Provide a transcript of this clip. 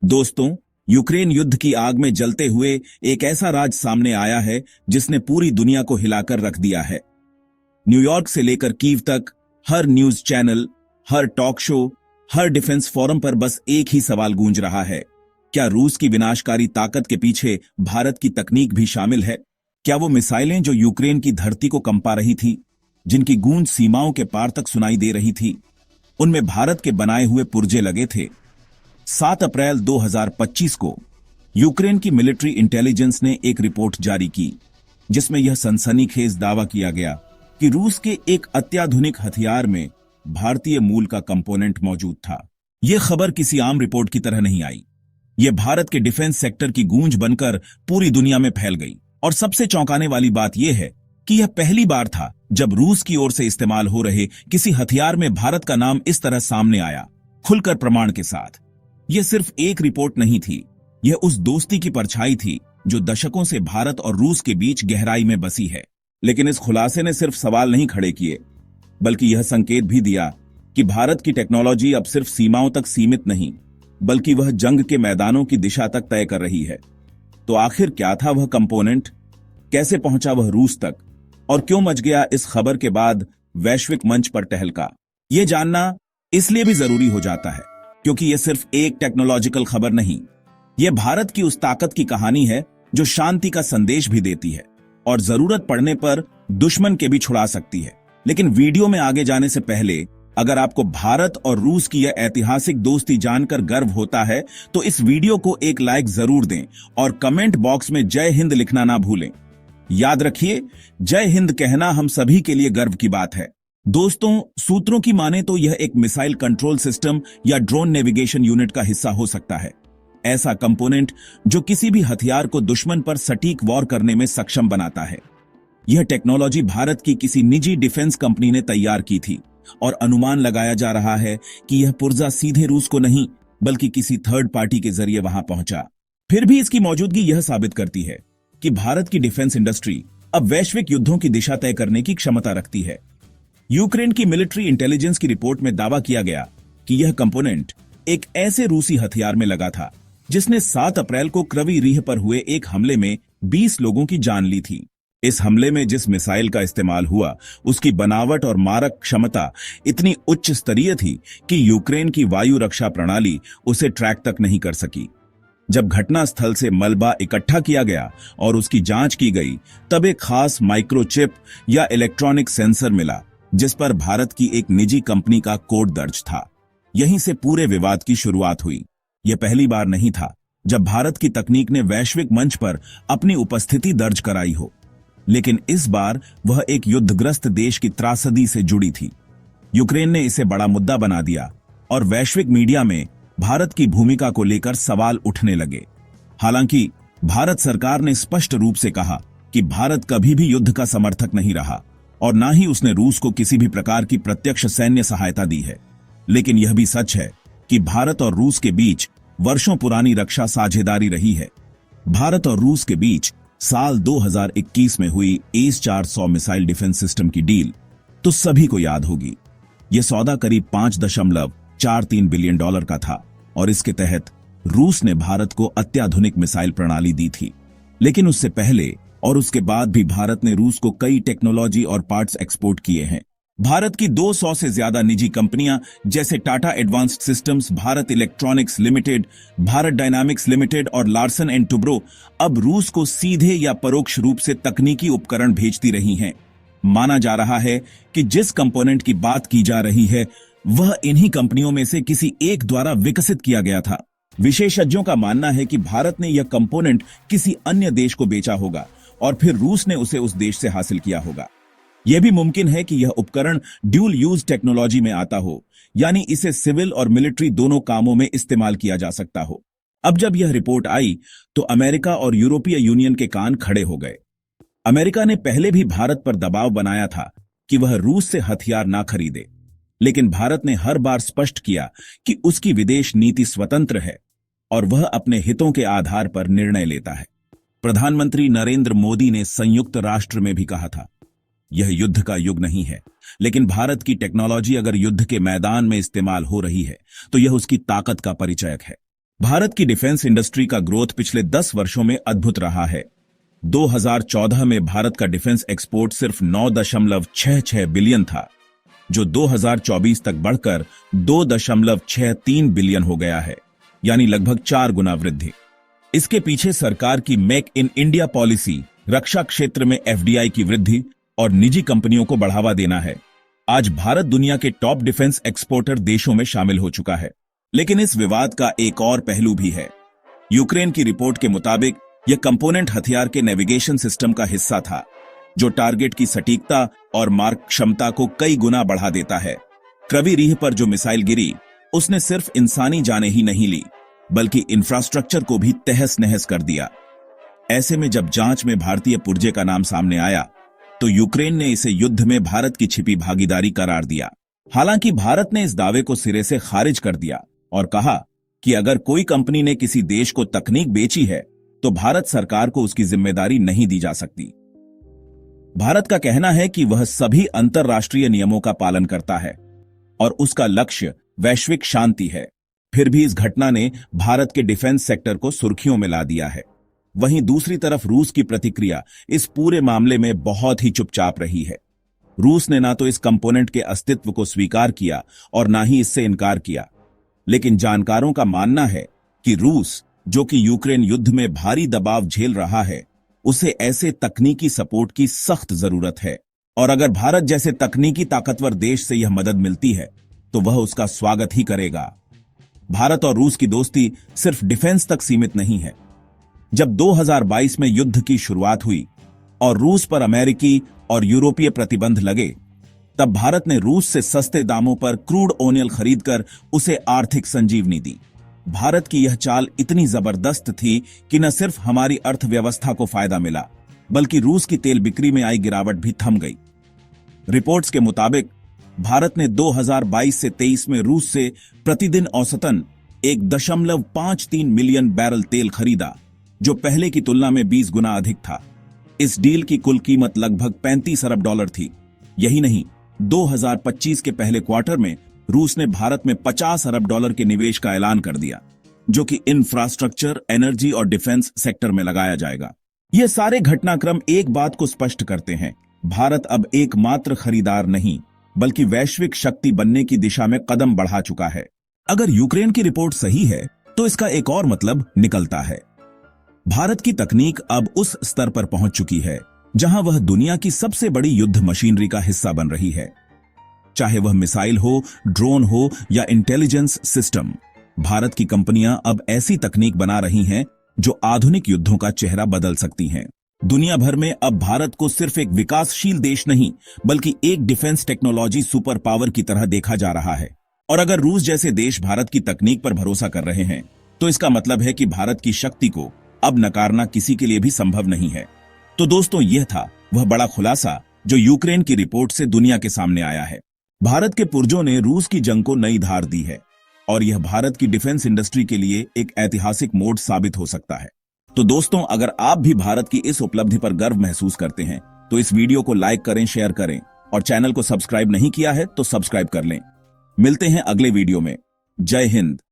दोस्तों, यूक्रेन युद्ध की आग में जलते हुए एक ऐसा राज सामने आया है जिसने पूरी दुनिया को हिलाकर रख दिया है। न्यूयॉर्क से लेकर कीव तक हर न्यूज चैनल, हर टॉक शो, हर डिफेंस फोरम पर बस एक ही सवाल गूंज रहा है। क्या रूस की विनाशकारी ताकत के पीछे भारत की तकनीक भी शामिल है? क्या वो मिसाइलें जो यूक्रेन की धरती को कंपा रही थी, जिनकी गूंज सीमाओं के पार तक सुनाई दे रही थी, उनमें भारत के बनाए हुए पुर्जे लगे थे? 7 अप्रैल 2025 को यूक्रेन की मिलिट्री इंटेलिजेंस ने एक रिपोर्ट जारी की, जिसमें यह सनसनीखेज दावा किया गया कि रूस के एक अत्याधुनिक हथियार में भारतीय मूल का कंपोनेंट मौजूद था। यह खबर किसी आम रिपोर्ट की तरह नहीं आई। यह भारत के डिफेंस सेक्टर की गूंज बनकर पूरी दुनिया में फैल गई। और सबसे चौंकाने वाली बात यह है कि यह पहली बार था जब रूस की ओर से इस्तेमाल हो रहे किसी हथियार में भारत का नाम इस तरह सामने आया, खुलकर प्रमाण के साथ। यह सिर्फ एक रिपोर्ट नहीं थी, यह उस दोस्ती की परछाई थी जो दशकों से भारत और रूस के बीच गहराई में बसी है। लेकिन इस खुलासे ने सिर्फ सवाल नहीं खड़े किए, बल्कि यह संकेत भी दिया कि भारत की टेक्नोलॉजी अब सिर्फ सीमाओं तक सीमित नहीं, बल्कि वह जंग के मैदानों की दिशा तक तय कर रही है। तो आखिर क्या था वह कंपोनेंट, कैसे पहुंचा वह रूस तक, और क्यों मच गया इस खबर के बाद वैश्विक मंच पर टहलका? यह जानना इसलिए भी जरूरी हो जाता है क्योंकि यह सिर्फ एक टेक्नोलॉजिकल खबर नहीं, यह भारत की उस ताकत की कहानी है जो शांति का संदेश भी देती है और जरूरत पड़ने पर दुश्मन के भी छुड़ा सकती है। लेकिन वीडियो में आगे जाने से पहले, अगर आपको भारत और रूस की यह ऐतिहासिक दोस्ती जानकर गर्व होता है तो इस वीडियो को एक लाइक जरूर दें और कमेंट बॉक्स में जय हिंद लिखना ना भूलें। याद रखिए, जय हिंद कहना हम सभी के लिए गर्व की बात है। दोस्तों, सूत्रों की माने तो यह एक मिसाइल कंट्रोल सिस्टम या ड्रोन नेविगेशन यूनिट का हिस्सा हो सकता है। ऐसा कंपोनेंट जो किसी भी हथियार को दुश्मन पर सटीक वॉर करने में सक्षम बनाता है। यह टेक्नोलॉजी भारत की किसी निजी डिफेंस कंपनी ने तैयार की थी और अनुमान लगाया जा रहा है कि यह पुर्जा सीधे रूस को नहीं, बल्कि किसी थर्ड पार्टी के जरिए वहां पहुंचा। फिर भी इसकी मौजूदगी यह साबित करती है कि भारत की डिफेंस इंडस्ट्री अब वैश्विक युद्धों की दिशा तय करने की क्षमता रखती है। यूक्रेन की मिलिट्री इंटेलिजेंस की रिपोर्ट में दावा किया गया कि यह कंपोनेंट एक ऐसे रूसी हथियार में लगा था जिसने 7 अप्रैल को क्रवी रीह पर हुए एक हमले में 20 लोगों की जान ली थी। इस हमले में जिस मिसाइल का इस्तेमाल हुआ, उसकी बनावट और मारक क्षमता इतनी उच्च स्तरीय थी कि यूक्रेन की वायु रक्षा प्रणाली उसे ट्रैक तक नहीं कर सकी। जब घटनास्थल से मलबा इकट्ठा किया गया और उसकी जांच की गई, तब एक खास माइक्रोचिप या इलेक्ट्रॉनिक सेंसर मिला जिस पर भारत की एक निजी कंपनी का कोड दर्ज था। यहीं से पूरे विवाद की शुरुआत हुई। यह पहली बार नहीं था जब भारत की तकनीक ने वैश्विक मंच पर अपनी उपस्थिति दर्ज कराई हो, लेकिन इस बार वह एक युद्धग्रस्त देश की त्रासदी से जुड़ी थी। यूक्रेन ने इसे बड़ा मुद्दा बना दिया और वैश्विक मीडिया में भारत की भूमिका को लेकर सवाल उठने लगे। हालांकि भारत सरकार ने स्पष्ट रूप से कहा कि भारत कभी भी युद्ध का समर्थक नहीं रहा और ना ही उसने रूस को किसी भी प्रकार की प्रत्यक्ष सैन्य सहायता दी है। लेकिन यह भी सच है कि भारत और रूस के बीच वर्षों पुरानी रक्षा साझेदारी रही है। भारत और रूस के बीच साल 2021 में हुई एस-400 मिसाइल डिफेंस सिस्टम की डील तो सभी को याद होगी। यह सौदा करीब $5.43 बिलियन का था और इसके तहत रूस ने भारत को अत्याधुनिक मिसाइल प्रणाली दी थी। लेकिन उससे पहले और उसके बाद भी भारत ने रूस को कई टेक्नोलॉजी और पार्ट्स एक्सपोर्ट किए हैं। भारत की 200 से ज्यादा निजी कंपनियां जैसे Tata advanced systems, Bharat electronics limited, Bharat dynamics limited और लार्सन एंड टुब्रो अब रूस को सीधे या परोक्ष रूप से तकनीकी उपकरण भेजती रही हैं। माना जा रहा है कि जिस कंपोनेंट की बात की जा रही है वह इन्हीं कंपनियों में से किसी एक द्वारा विकसित किया गया था। विशेषज्ञों का मानना है कि भारत ने यह कंपोनेंट किसी अन्य देश को बेचा होगा और फिर रूस ने उसे उस देश से हासिल किया होगा। यह भी मुमकिन है कि यह उपकरण ड्यूल यूज टेक्नोलॉजी में आता हो, यानी इसे सिविल और मिलिट्री दोनों कामों में इस्तेमाल किया जा सकता हो। अब जब यह रिपोर्ट आई तो अमेरिका और यूरोपीय यूनियन के कान खड़े हो गए। अमेरिका ने पहले भी भारत पर दबाव बनाया था कि वह रूस से हथियार ना खरीदे, लेकिन भारत ने हर बार स्पष्ट किया कि उसकी विदेश नीति स्वतंत्र है और वह अपने हितों के आधार पर निर्णय लेता है। प्रधानमंत्री नरेंद्र मोदी ने संयुक्त राष्ट्र में भी कहा था, यह युद्ध का युग नहीं है, लेकिन भारत की टेक्नोलॉजी अगर युद्ध के मैदान में इस्तेमाल हो रही है तो यह उसकी ताकत का परिचायक है। भारत की डिफेंस इंडस्ट्री का ग्रोथ पिछले 10 वर्षों में अद्भुत रहा है। 2014 में भारत का डिफेंस एक्सपोर्ट सिर्फ 9.66 बिलियन था, जो 2024 तक बढ़कर 2.63 बिलियन हो गया है, यानी लगभग 4 गुना वृद्धि। इसके पीछे सरकार की मेक इन इंडिया पॉलिसी, रक्षा क्षेत्र में एफडीआई की वृद्धि और निजी कंपनियों को बढ़ावा देना है। आज भारत दुनिया के टॉप डिफेंस एक्सपोर्टर देशों में शामिल हो चुका है। लेकिन इस विवाद का एक और पहलू भी है। यूक्रेन की रिपोर्ट के मुताबिक यह कंपोनेंट हथियार के नेविगेशन सिस्टम का हिस्सा था, जो टारगेट की सटीकता और मार्क क्षमता को कई गुना बढ़ा देता है। क्रवी रीह पर जो मिसाइल गिरी, उसने सिर्फ इंसानी जानें ही नहीं ली, बल्कि इंफ्रास्ट्रक्चर को भी तहस नहस कर दिया। ऐसे में जब जांच में भारतीय पुर्जे का नाम सामने आया, तो यूक्रेन ने इसे युद्ध में भारत की छिपी भागीदारी करार दिया। हालांकि भारत ने इस दावे को सिरे से खारिज कर दिया और कहा कि अगर कोई कंपनी ने किसी देश को तकनीक बेची है, तो भारत सरकार को उसकी जिम्मेदारी नहीं दी जा सकती। भारत का कहना है कि वह सभी अंतर्राष्ट्रीय नियमों का पालन करता है और उसका लक्ष्य वैश्विक शांति है। फिर भी इस घटना ने भारत के डिफेंस सेक्टर को सुर्खियों में ला दिया है। वहीं दूसरी तरफ रूस की प्रतिक्रिया इस पूरे मामले में बहुत ही चुपचाप रही है। रूस ने ना तो इस कंपोनेंट के अस्तित्व को स्वीकार किया और ना ही इससे इनकार किया। लेकिन जानकारों का मानना है कि रूस, जो कि यूक्रेन युद्ध में भारी दबाव झेल रहा है, उसे ऐसे तकनीकी सपोर्ट की सख्त जरूरत है। और अगर भारत जैसे तकनीकी ताकतवर देश से यह मदद मिलती है, तो वह उसका स्वागत ही करेगा। भारत और रूस की दोस्ती सिर्फ डिफेंस तक सीमित नहीं है। जब 2022 में युद्ध की शुरुआत हुई और रूस पर अमेरिकी और यूरोपीय प्रतिबंध लगे, तब भारत ने रूस से सस्ते दामों पर क्रूड ऑयल खरीदकर उसे आर्थिक संजीवनी दी। भारत की यह चाल इतनी जबरदस्त थी कि न सिर्फ हमारी अर्थव्यवस्था को फायदा मिला, बल्कि रूस की तेल बिक्री में आई गिरावट भी थम गई। रिपोर्ट्स के मुताबिक भारत ने 2022 से 23 में रूस से प्रतिदिन औसतन 1.53 मिलियन बैरल तेल खरीदा, जो पहले की तुलना में 20 गुना अधिक था। इस डील की कुल कीमत लगभग 35 अरब डॉलर थी। यही नहीं, 2025 के पहले क्वार्टर में रूस ने भारत में 50 अरब डॉलर के निवेश का ऐलान कर दिया, जो कि इंफ्रास्ट्रक्चर, एनर्जी और डिफेंस सेक्टर में लगाया जाएगा। ये सारे घटनाक्रम एक बात को स्पष्ट करते हैं, भारत अब एकमात्र खरीदार नहीं, बल्कि वैश्विक शक्ति बनने की दिशा में कदम बढ़ा चुका है। अगर यूक्रेन की रिपोर्ट सही है, तो इसका एक और मतलब निकलता है। भारत की तकनीक अब उस स्तर पर पहुंच चुकी है जहां वह दुनिया की सबसे बड़ी युद्ध मशीनरी का हिस्सा बन रही है। चाहे वह मिसाइल हो, ड्रोन हो या इंटेलिजेंस सिस्टम, भारत की कंपनियां अब ऐसी तकनीक बना रही हैं जो आधुनिक युद्धों का चेहरा बदल सकती हैं। दुनिया भर में अब भारत को सिर्फ एक विकासशील देश नहीं, बल्कि एक डिफेंस टेक्नोलॉजी सुपर पावर की तरह देखा जा रहा है। और अगर रूस जैसे देश भारत की तकनीक पर भरोसा कर रहे हैं, तो इसका मतलब है कि भारत की शक्ति को अब नकारना किसी के लिए भी संभव नहीं है। तो दोस्तों, यह था वह बड़ा खुलासा जो यूक्रेन की रिपोर्ट से दुनिया के सामने आया है। भारत के पुर्जों ने रूस की जंग को नई धार दी है और यह भारत की डिफेंस इंडस्ट्री के लिए एक ऐतिहासिक मोड़ साबित हो सकता है। तो दोस्तों, अगर आप भी भारत की इस उपलब्धि पर गर्व महसूस करते हैं, तो इस वीडियो को लाइक करें, शेयर करें और चैनल को सब्सक्राइब नहीं किया है तो सब्सक्राइब कर लें। मिलते हैं अगले वीडियो में। जय हिंद।